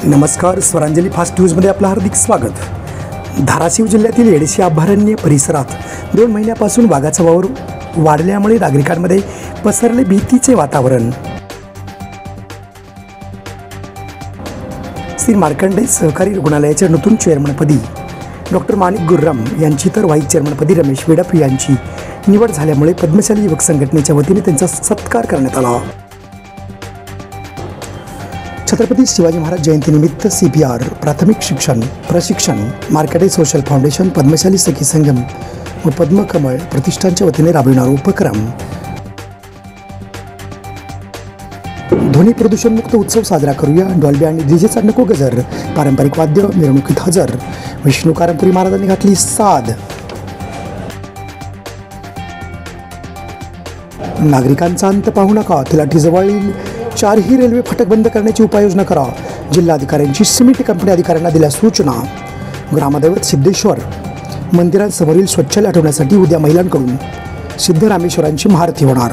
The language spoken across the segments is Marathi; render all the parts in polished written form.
नमस्कार, स्वरांजली फास्ट न्यूजमध्ये आपलं हार्दिक स्वागत। धाराशिव जिल्ह्यातील येडशी अभयारण्य परिसरात 2 महिन्यापासून वाघाचा वावर वाढल्यामुळे नागरिकांमध्ये पसरले भीतीचे वातावरण। श्री मार्कंडेय सहकारी रुग्णालयाच्या नूतन चेअरमनपदी डॉक्टर माणिक गुर्राम यांची तर व्हाईस चेअरमनपदी रमेश वेडप यांची निवड झाल्यामुळे पद्मशाली युवक संघटनेच्या वतीने त्यांचा सत्कार करण्यात आला। छत्रपती शिवाजी महाराज जयंतीनिमित्त CPR प्राथमिक शिक्षण प्रशिक्षण मार्कंडेय सोशल फाउंडेशन पद्मशाली सखी संगम व पद्मकमळ प्रतिष्ठानच्या वतीने राबविणारा उपक्रम ध्वनी प्रदूषण मुक्त उत्सव साजरा करूया। डॉल्बी आणि डीजेचा नको गजर, पारंपरिक वाद्य मिरवणुकीत हजर, विष्णू कारंपुरी महाराजांनी घातली साद। नागरिकांचा अंत पाहू नका, तिलाठीजवळील 4ही रेल्वे फाटक बंद करण्याची उपाययोजना करा। जिल्हाधिकाऱ्यांची सिमेंट कंपनी अधिकाऱ्यांना दिल्या सूचना। ग्रामदैवत सिद्धेश्वर मंदिरांसमोरील शौचालय हटवण्यासाठी उद्या महिलांकडून सिद्धरामेश्वरांची महाआरती होणार।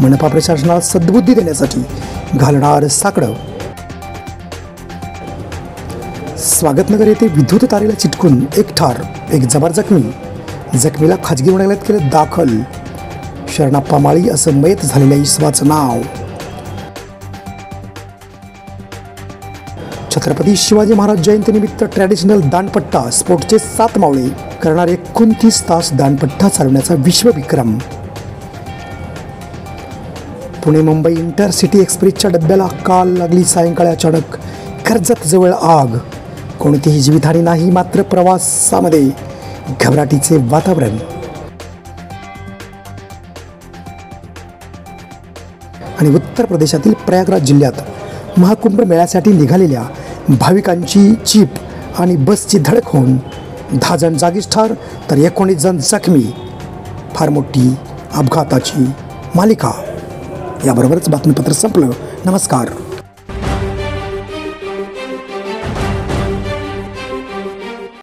मनपा प्रशासनाला सद्बुद्धी देण्यासाठी घालणार साकडं। स्वागतनगर येथे विद्युत तारेला चिटकून एक ठार, एक जबर जखमी। जखमीला खाजगी रुग्णालयात केलं दाखल। शरणप्पा माळी असं मयत झालेल्या इसमाचं नाव। छत्रपती शिवाजी महाराज जयंतीनिमित्त ट्रॅडिशनल दांडपट्टा स्पोर्टचे 7 मावळे करणार 29 तास दांडपट्टा चालवण्याचा विश्वविक्रम। पुणे मुंबई इंटरसिटी एक्सप्रेसच्या डब्याला काल लागली सायंकाळी अचानक कर्जत जवळ आग। कोणतीही जीवितहानी नाही, मात्र प्रवासामध्ये घबराटीचे वातावरण। आणि उत्तर प्रदेशातील प्रयागराज जिल्ह्यात महाकुंभ मेळ्यासाठी निघालेल्या भाविकांची जीप आणि बसची धडक होऊन 10 जण जागीच ठार तर 19 जण जखमी। फार मोठी अपघाताची मालिका। याबरोबरच बातमीपत्र संपलं। नमस्कार।